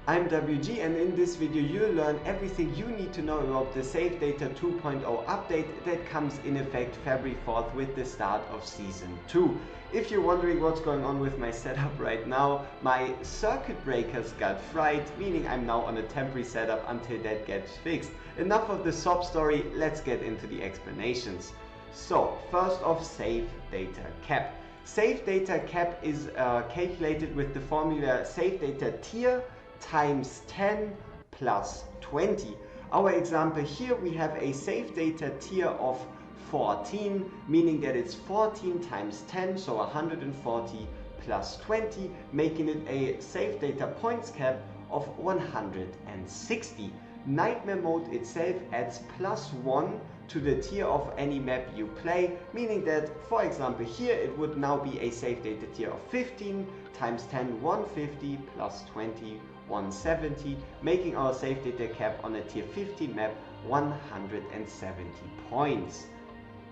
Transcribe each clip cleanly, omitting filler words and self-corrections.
I'm WG, and in this video you'll learn everything you need to know about the SaveData 2.0 update that comes in effect February 4th with the start of Season 2. If you're wondering what's going on with my setup right now, my circuit breakers got fried, meaning I'm now on a temporary setup until that gets fixed. Enough of the sob story, let's get into the explanations. So, first off, SaveData Cap. SaveData Cap is calculated with the formula SaveData tier times 10 plus 20. Our example here, we have a SaveData tier of 14, meaning that it's 14 times 10, so 140 plus 20, making it a SaveData points cap of 160. Nightmare mode itself adds +1 to the tier of any map you play, meaning that, for example, here it would now be a SaveData tier of 15 times 10, 150 plus 20, 170, making our SaveData cap on a tier 15 map 170 points.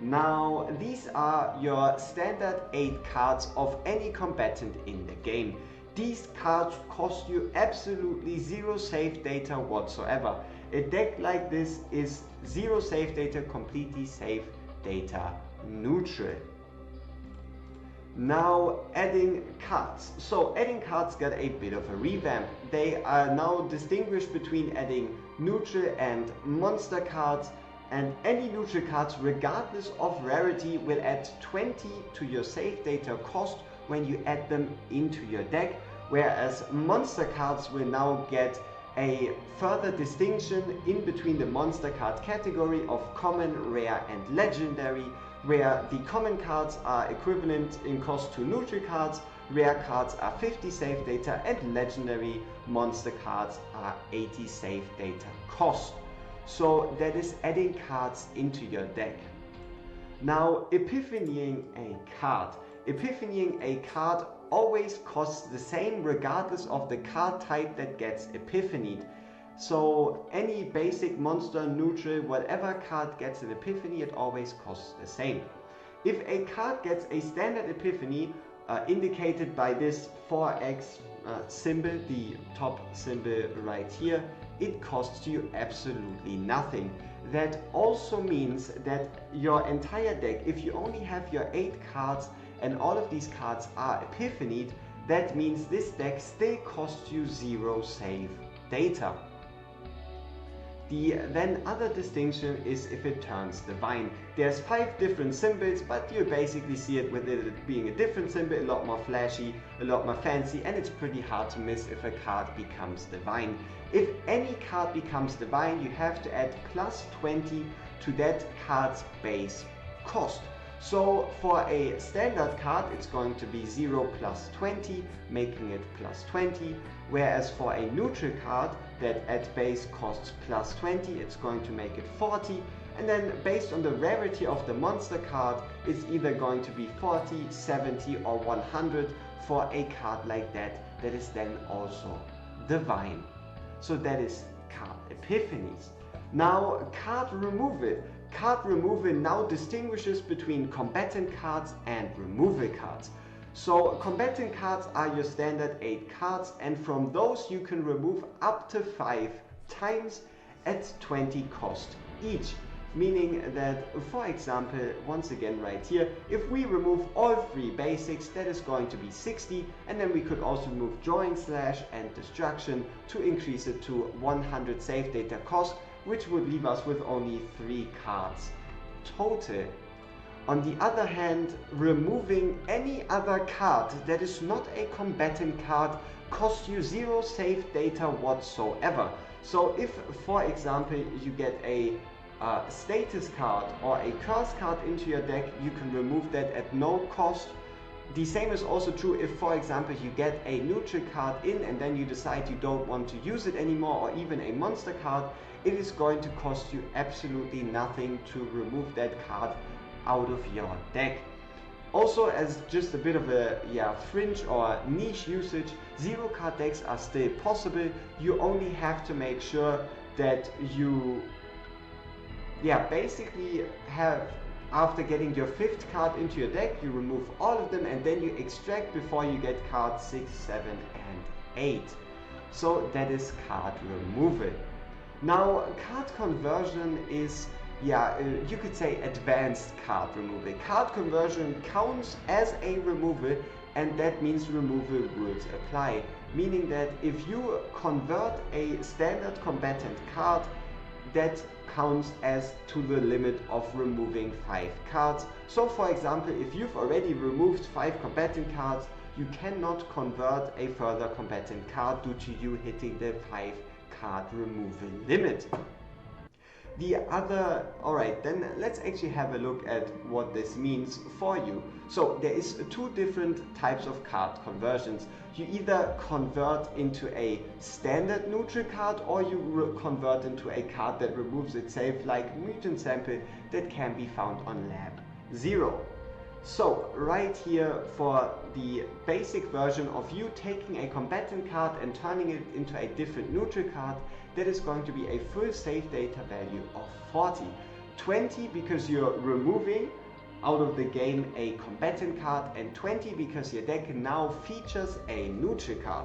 Now, these are your standard 8 cards of any combatant in the game. These cards cost you absolutely zero save data whatsoever. A deck like this is zero save data, completely save data neutral. Now, adding cards. So adding cards got a bit of a revamp. They are now distinguished between adding neutral and monster cards, and any neutral cards, regardless of rarity, will add 20 to your save data cost when you add them into your deck, whereas monster cards will now get a further distinction in between the monster card category of common, rare and legendary, where the common cards are equivalent in cost to neutral cards, rare cards are 50 save data, and legendary monster cards are 80 save data cost. So that is adding cards into your deck. Now, epiphanying a card. Epiphanying a card always costs the same regardless of the card type that gets epiphanied. So any basic monster, neutral, whatever card gets an epiphany, it always costs the same. If a card gets a standard epiphany, indicated by this 4x symbol, the top symbol right here, it costs you absolutely nothing. That also means that your entire deck, if you only have your 8 cards and all of these cards are epiphanied, that means this deck still costs you zero save data. The then other distinction is if it turns divine. There's 5 different symbols, but you basically see it with it being a different symbol, a lot more flashy, a lot more fancy, and it's pretty hard to miss if a card becomes divine. If any card becomes divine, you have to add +20 to that card's base cost. So for a standard card, it's going to be 0 plus 20, making it +20, whereas for a neutral card that at base costs +20, it's going to make it 40, and then based on the rarity of the monster card, it's either going to be 40, 70 or 100 for a card like that, that is then also divine. So that is card epiphanies. Now, card removal. Card removal now distinguishes between combatant cards and removal cards. So combatant cards are your standard 8 cards, and from those you can remove up to 5 times at 20 cost each. Meaning that, for example, once again right here, if we remove all 3 basics, that is going to be 60, and then we could also remove Drawing Slash and Destruction to increase it to 100 save data cost, which would leave us with only 3 cards total. On the other hand, removing any other card that is not a combatant card costs you zero save data whatsoever. So if, for example, you get a status card or a curse card into your deck, you can remove that at no cost. The same is also true if, for example, you get a neutral card in and then you decide you don't want to use it anymore, or even a monster card, it is going to cost you absolutely nothing to remove that card out of your deck. Also, as just a bit of a fringe or niche usage, 0 card decks are still possible. You only have to make sure that you basically have, after getting your 5th card into your deck, you remove all of them and then you extract before you get cards 6, 7 and 8. So that is card removal. Now, card conversion is, you could say advanced card removal. Card conversion counts as a removal, and that means removal rules apply. Meaning that if you convert a standard combatant card, that counts as to the limit of removing 5 cards. So for example, if you've already removed 5 combatant cards, you cannot convert a further combatant card due to you hitting the 5 card removal limit. Alright, then let's actually have a look at what this means for you. So there is 2 different types of card conversions. You either convert into a standard neutral card, or you convert into a card that removes itself, like mutant sample that can be found on lab 0. So right here, for the basic version of you taking a combatant card and turning it into a different neutral card, that is going to be a full save data value of 40. 20 because you're removing out of the game a combatant card, and 20 because your deck now features a neutral card.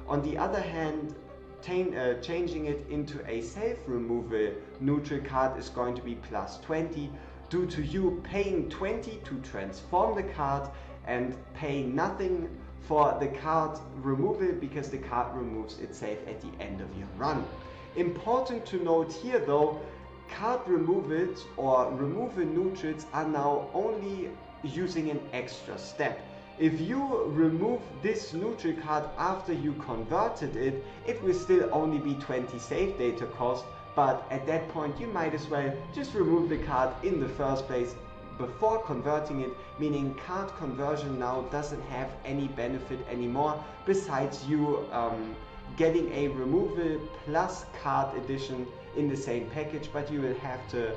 On the other hand, changing it into a self removal neutral card is going to be plus 20, due to you paying 20 to transform the card and pay nothing for the card removal because the card removes itself at the end of your run. Important to note here though, card removals or removal neutrals are now only using an extra step. If you remove this neutral card after you converted it, it will still only be 20 save data cost, but at that point you might as well just remove the card in the first place before converting it, meaning card conversion now doesn't have any benefit anymore besides you getting a removal plus card edition in the same package, but you will have to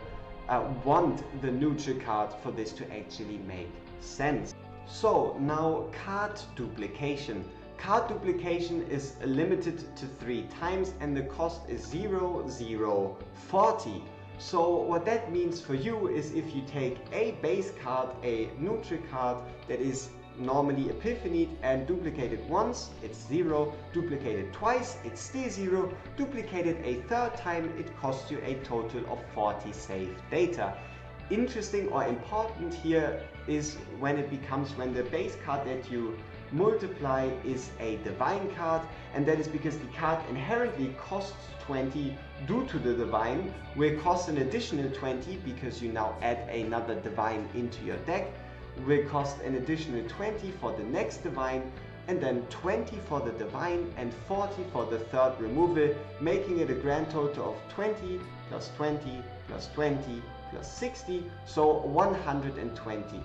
want the neutral card for this to actually make sense. So now card duplication. Card duplication is limited to 3 times and the cost is 0, 0, 40. So what that means for you is if you take a base card, a neutral card that is normally Epiphany, and duplicate it once, it's 0, duplicate it twice, it's still 0, duplicate it a third time, it costs you a total of 40 save data. Interesting or important here is when the base card that you multiply is a divine card, and that is because the card inherently costs 20 due to the divine, will cost an additional 20 because you now add another divine into your deck, will cost an additional 20 for the next divine, and then 20 for the divine and 40 for the third removal, making it a grand total of 20 plus 20 plus 20 plus 60, so 120.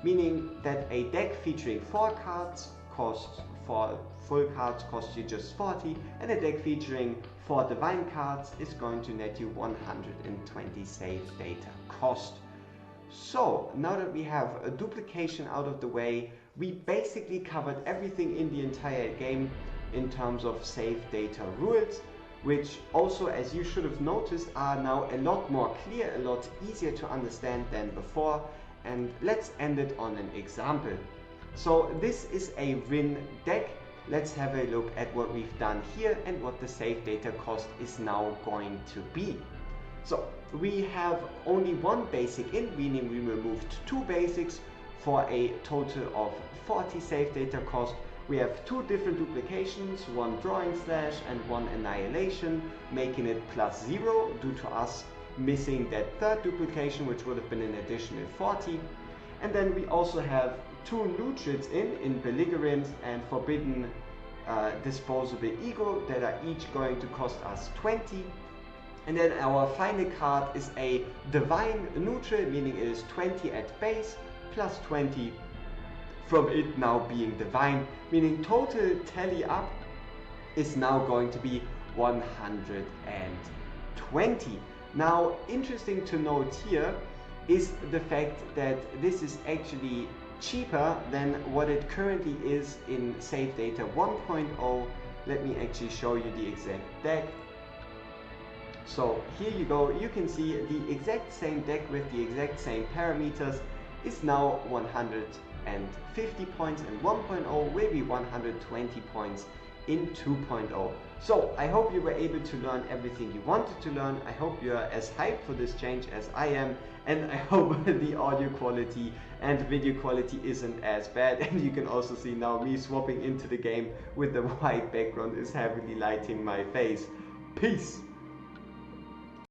Meaning that a deck featuring 4 cards costs, for full cards costs you just 40, and a deck featuring 4 divine cards is going to net you 120 save data cost. So now that we have a duplication out of the way, we basically covered everything in the entire game in terms of save data rules, which also, as you should have noticed, are now a lot more clear, a lot easier to understand than before. And let's end it on an example. So this is a Rin deck. Let's have a look at what we've done here and what the save data cost is now going to be. So we have only 1 basic in, meaning we removed 2 basics for a total of 40 save data cost. We have 2 different duplications, 1 drawing slash and 1 annihilation, making it plus 0 due to us missing that third duplication, which would have been an additional 40. And then we also have 2 neutrals in belligerent and forbidden disposable ego that are each going to cost us 20. And then our final card is a divine neutral, meaning it is 20 at base plus 20 from it now being divine, meaning total tally up is now going to be 120. Now, interesting to note here is the fact that this is actually cheaper than what it currently is in SaveData 1.0. Let me actually show you the exact deck. So here you go, you can see the exact same deck with the exact same parameters is now 150 points, and 1.0 will be 120 points in 2.0. So I hope you were able to learn everything you wanted to learn. I hope you are as hyped for this change as I am, and I hope the audio quality and video quality isn't as bad. And you can also see now me swapping into the game with the white background is heavily lighting my face. Peace!